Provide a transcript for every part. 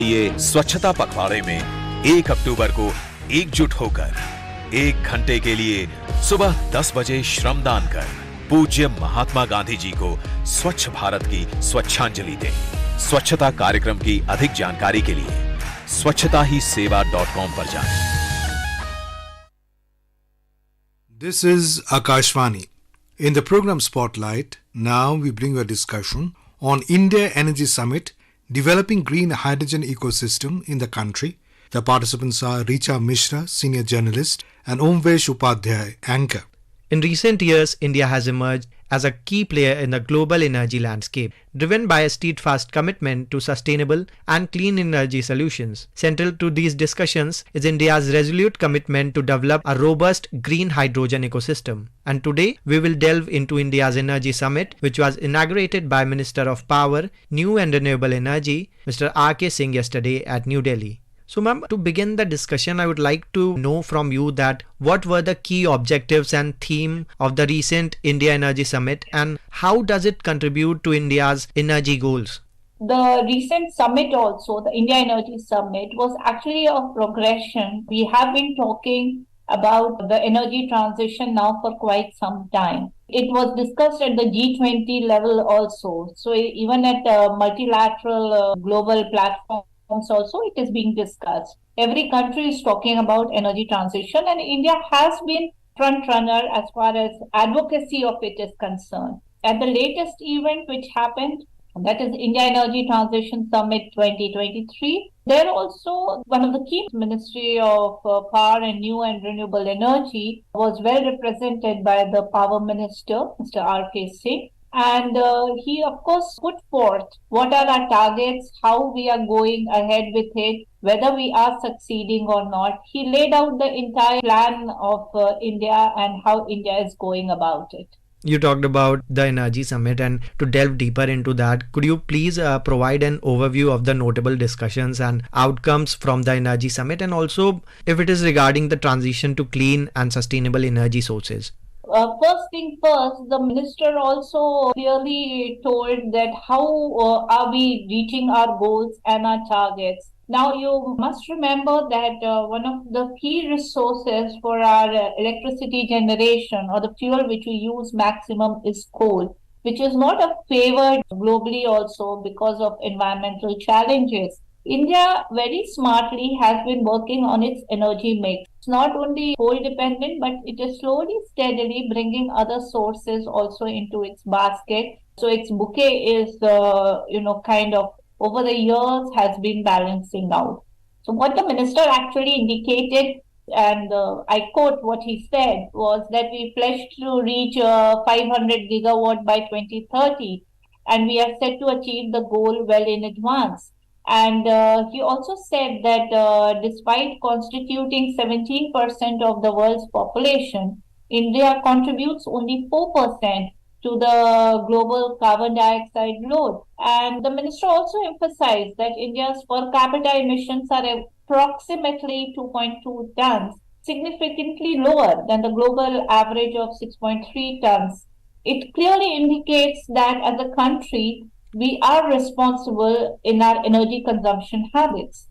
ये स्वच्छता पखवाड़े में 1 अक्टूबर को एकजुट होकर 1 घंटे के लिए सुबह 10 बजे श्रमदान कर पूज्य महात्मा गांधी जी को स्वच्छ भारत की स्वच्छांजलि दें। स्वच्छता कार्यक्रम की अधिक जानकारी के लिए स्वच्छताहीसेवा.com पर जाएं। This is Akashvani. In the program Spotlight, now we bring a discussion on India Energy Summit, developing green hydrogen ecosystem in the country. The participants are Richa Mishra, senior journalist, and Omvesh Upadhyay, anchor. In recent years, India has emerged as a key player in the global energy landscape, driven by a steadfast commitment to sustainable and clean energy solutions. Central to these discussions is India's resolute commitment to develop a robust green hydrogen ecosystem. And today, we will delve into India's Energy Summit, which was inaugurated by Minister of Power, New and Renewable Energy, Mr. R.K. Singh yesterday at New Delhi. So ma'am, to begin the discussion, I would like to know from you that what were the key objectives and theme of the recent India Energy Summit and how does it contribute to India's energy goals? The recent summit also, the India Energy Summit, was actually a progression. We have been talking about the energy transition now for quite some time. It was discussed at the G20 level also. So even at a multilateral global platform, also it is being discussed. Every country is talking about energy transition and India has been front runner as far as advocacy of it is concerned. At the latest event which happened, that is India Energy Transition Summit 2023, there also one of the key Ministry of Power and New and Renewable Energy was well represented by the Power Minister, Mr. R.K. Singh. And he, of course, put forth what are our targets, how we are going ahead with it, whether we are succeeding or not. He laid out the entire plan of India and how India is going about it. You talked about the Energy Summit, and to delve deeper into that, could you please provide an overview of the notable discussions and outcomes from the Energy Summit, and also if it is regarding the transition to clean and sustainable energy sources? First thing first, the minister also clearly told that how are we reaching our goals and our targets. Now, you must remember that one of the key resources for our electricity generation or the fuel which we use maximum is coal, which is not a favored globally also because of environmental challenges. India very smartly has been working on its energy mix. It's not only coal dependent, but it is slowly, steadily bringing other sources also into its basket. So its bouquet is, kind of over the years has been balancing out. So what the minister actually indicated, and I quote what he said, was that we pledged to reach 500 gigawatt by 2030, and we are set to achieve the goal well in advance. And he also said that despite constituting 17% of the world's population, India contributes only 4% to the global carbon dioxide load. And the minister also emphasized that India's per capita emissions are approximately 2.2 tons, significantly lower than the global average of 6.3 tons. It clearly indicates that as a country, we are responsible in our energy consumption habits.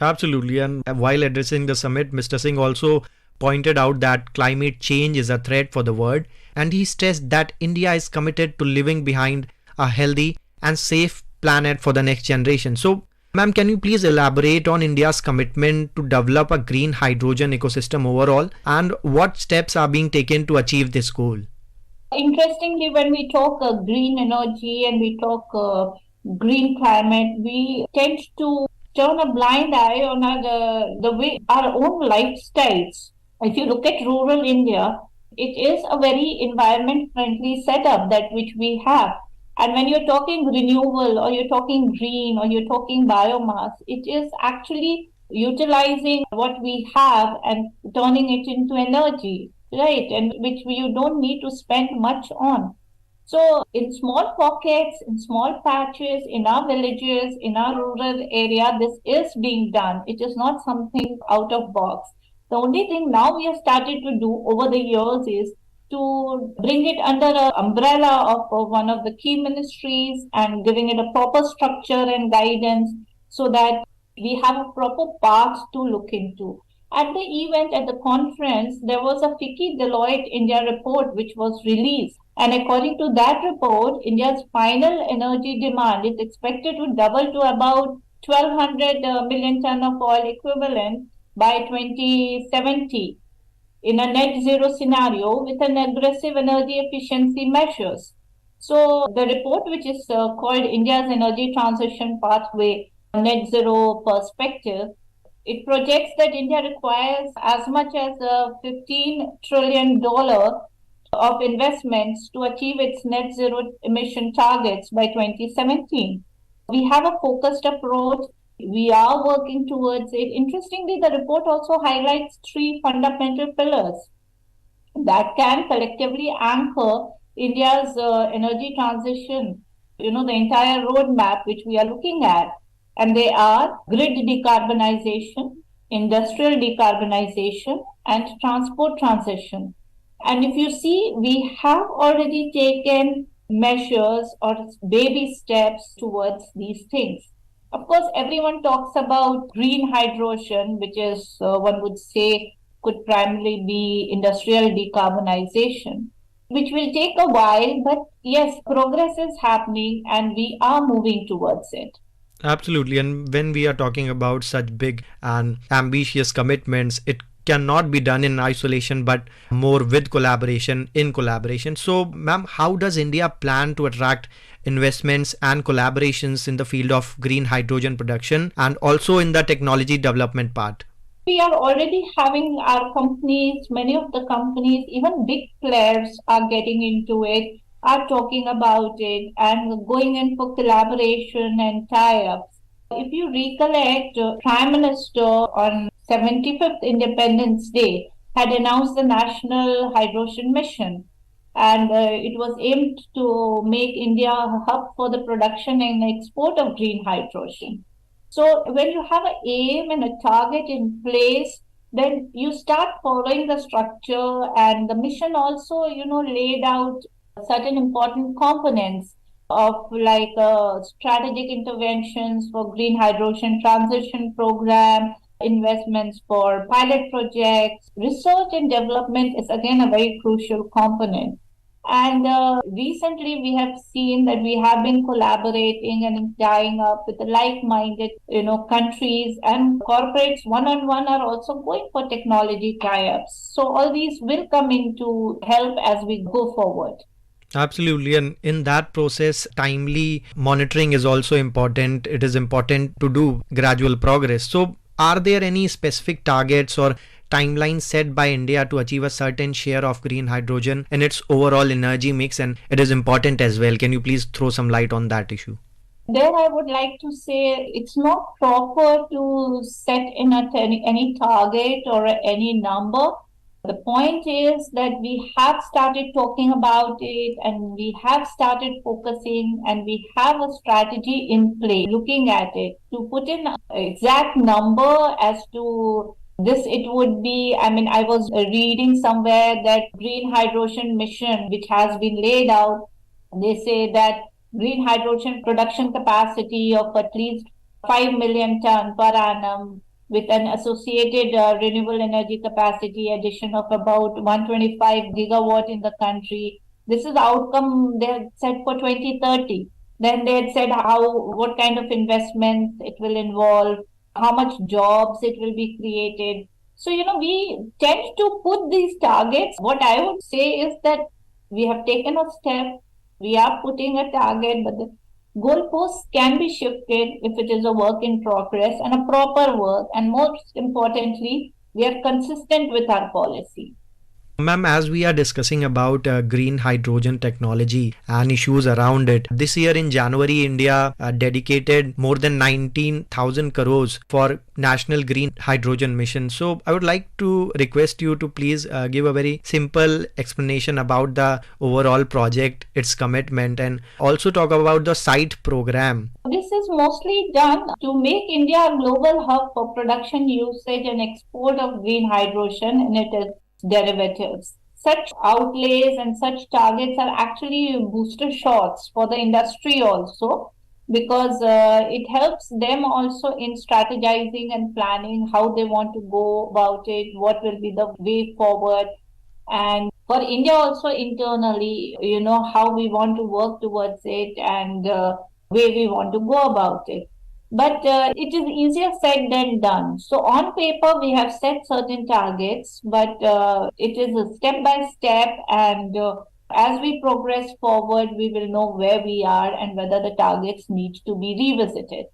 Absolutely. And while addressing the summit, Mr. Singh also pointed out that climate change is a threat for the world. And he stressed that India is committed to living behind a healthy and safe planet for the next generation. So, ma'am, can you please elaborate on India's commitment to develop a green hydrogen ecosystem overall and what steps are being taken to achieve this goal? Interestingly, when we talk green energy and we talk green climate, we tend to turn a blind eye on the way our own lifestyles. If you look at rural India, it is a very environment-friendly setup that which we have. And when you're talking renewable or you're talking green or you're talking biomass, it is actually utilizing what we have and turning it into energy. Right, and which you don't need to spend much on. So in small pockets, in small patches, in our villages, in our rural area, this is being done. It is not something out of box. The only thing now we have started to do over the years is to bring it under an umbrella of one of the key ministries and giving it a proper structure and guidance so that We have a proper path to look into. At the event, at the conference, there was a FICCI Deloitte India report which was released. And according to that report, India's final energy demand is expected to double to about 1,200 million ton of oil equivalent by 2070 in a net zero scenario with an aggressive energy efficiency measures. So the report, which is called India's Energy Transition Pathway Net Zero Perspective, it projects that India requires as much as $15 trillion of investments to achieve its net zero emission targets by 2017. We have a focused approach. We are working towards it. Interestingly, the report also highlights three fundamental pillars that can collectively anchor India's energy transition, the entire roadmap which we are looking at. And they are grid decarbonization, industrial decarbonization, and transport transition. And if you see, we have already taken measures or baby steps towards these things. Of course, everyone talks about green hydrogen, which is, one would say, could primarily be industrial decarbonization, which will take a while, but yes, progress is happening and we are moving towards it. Absolutely. And when we are talking about such big and ambitious commitments, it cannot be done in isolation, but more with collaboration, in collaboration. So, ma'am, how does India plan to attract investments and collaborations in the field of green hydrogen production and also in the technology development part? We are already having our companies, many of the companies, even big players are getting into it, are talking about it and going in for collaboration and tie-ups. If you recollect, Prime Minister on 75th Independence Day had announced the National Hydrogen Mission, and it was aimed to make India a hub for the production and export of green hydrogen. So when you have an aim and a target in place, then you start following the structure, and the mission also, laid out certain important components of like strategic interventions for green hydrogen transition program, investments for pilot projects. Research and development is again a very crucial component. And recently we have seen that we have been collaborating and tying up with the like-minded, countries, and corporates one-on-one are also going for technology tie-ups. So all these will come into help as we go forward. Absolutely. And in that process, timely monitoring is also important. It is important to do gradual progress. So are there any specific targets or timelines set by India to achieve a certain share of green hydrogen in its overall energy mix? And it is important as well. Can you please throw some light on that issue? There I would like to say it's not proper to set in any target or any number. The point is that we have started talking about it and we have started focusing and we have a strategy in play looking at it. To put in an exact number as to this, it would be, I was reading somewhere that green hydrogen mission which has been laid out, they say that green hydrogen production capacity of at least 5 million ton per annum with an associated renewable energy capacity addition of about 125 gigawatt in the country. This is the outcome they had set for 2030. Then they had said what kind of investments it will involve, how much jobs it will be created. So, we tend to put these targets. What I would say is that we have taken a step, we are putting a target, but the goalposts can be shifted if it is a work in progress and a proper work. And most importantly, we are consistent with our policy. Ma'am, as we are discussing about green hydrogen technology and issues around it, this year in January, India dedicated more than 19,000 crores for National Green Hydrogen Mission. So I would like to request you to please give a very simple explanation about the overall project, its commitment, and also talk about the site program. This is mostly done to make India a global hub for production, usage, and export of green hydrogen and its derivatives. Such outlays and such targets are actually booster shots for the industry also, because it helps them also in strategizing and planning how they want to go about it, what will be the way forward. And for India also internally, how we want to work towards it and way we want to go about it. But it is easier said than done. So on paper, we have set certain targets, but it is a step by step. And as we progress forward, we will know where we are and whether the targets need to be revisited.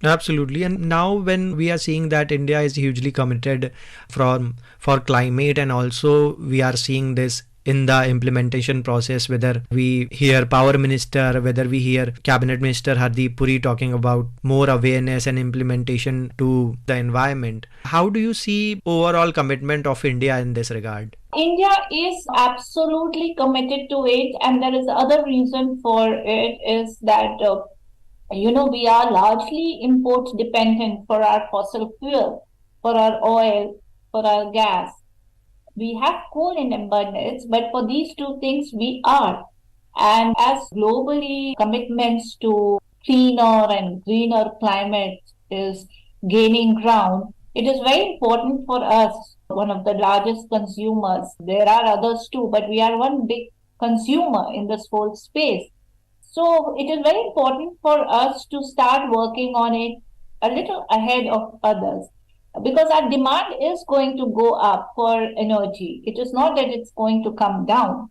Absolutely. And now when we are seeing that India is hugely committed for climate, and also we are seeing this in the implementation process, whether we hear Power Minister, whether we hear Cabinet Minister Hardeep Puri talking about more awareness and implementation to the environment. How do you see overall commitment of India in this regard? India is absolutely committed to it, and there is other reason for it is that we are largely import dependent for our fossil fuel, for our oil, for our gas. We have coal in abundance, but for these two things we are. And as globally commitments to cleaner and greener climate is gaining ground, it is very important for us, one of the largest consumers. There are others too, but we are one big consumer in this whole space. So it is very important for us to start working on it a little ahead of others, because our demand is going to go up for energy. It is not that it's going to come down.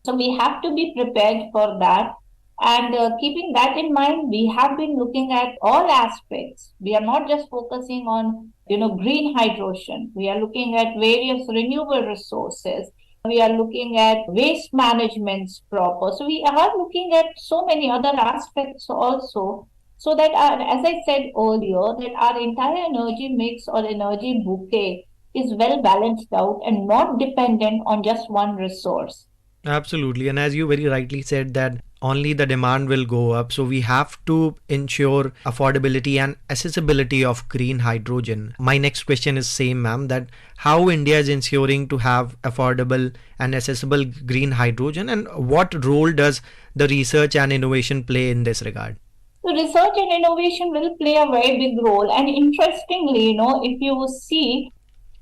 So we have to be prepared for that. And keeping that in mind, we have been looking at all aspects. We are not just focusing on, green hydrogen. We are looking at various renewable resources. We are looking at waste management proper. So we are looking at so many other aspects also, so that, as I said earlier, that our entire energy mix or energy bouquet is well balanced out and not dependent on just one resource. Absolutely. And as you very rightly said, that only the demand will go up. So we have to ensure affordability and accessibility of green hydrogen. My next question is same, ma'am, that how India is ensuring to have affordable and accessible green hydrogen, and what role does the research and innovation play in this regard? So research and innovation will play a very big role. And interestingly, if you see,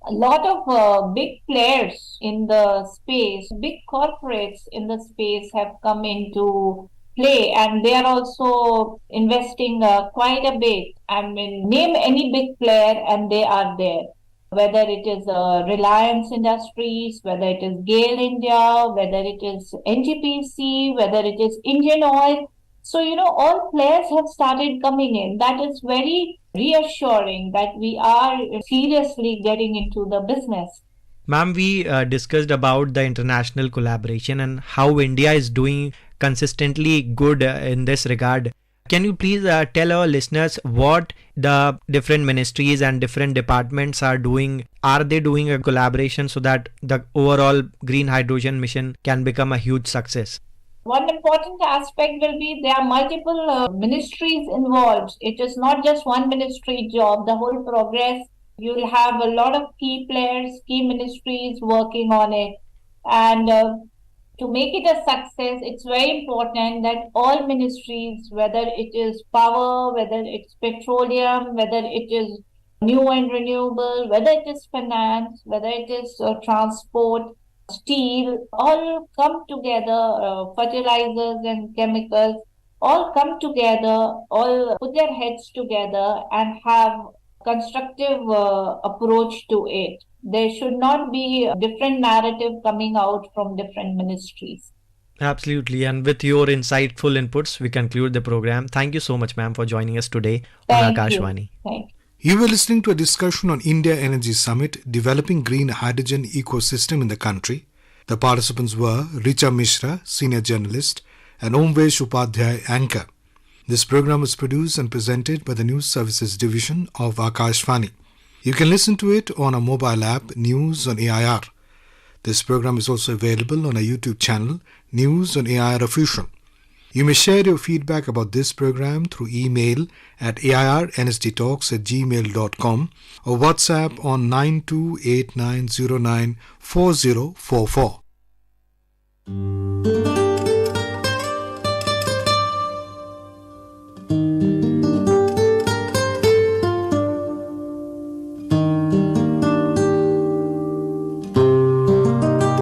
a lot of big players in the space, big corporates in the space have come into play, and they are also investing quite a bit. I mean, name any big player and they are there. Whether it is Reliance Industries, whether it is GAIL India, whether it is NGPC, whether it is Indian Oil. So, all players have started coming in. That is very reassuring that we are seriously getting into the business. Ma'am, we discussed about the international collaboration and how India is doing consistently good in this regard. Can you please tell our listeners what the different ministries and different departments are doing? Are they doing a collaboration so that the overall green hydrogen mission can become a huge success? One important aspect will be there are multiple ministries involved. It is not just one ministry job. The whole progress, you will have a lot of key players, key ministries working on it. And to make it a success, it's very important that all ministries, whether it is power, whether it's petroleum, whether it is new and renewable, whether it is finance, whether it is transport, steel, all come together, fertilizers and chemicals, all come together, all put their heads together and have constructive approach to it. There should not be a different narrative coming out from different ministries. Absolutely. And with your insightful inputs, we conclude the program. Thank you so much, ma'am, for joining us today on Akashvani. Thank you. You were listening to a discussion on India Energy Summit, Developing Green Hydrogen Ecosystem in the Country. The participants were Richa Mishra, Senior Journalist, and Omvesh Upadhyay, Anchor. This program was produced and presented by the News Services Division of Akashvani. You can listen to it on our mobile app, News on AIR. This program is also available on our YouTube channel, News on AIR Official. You may share your feedback about this program through email at airnsdtalks@gmail.com or WhatsApp on 9289094044.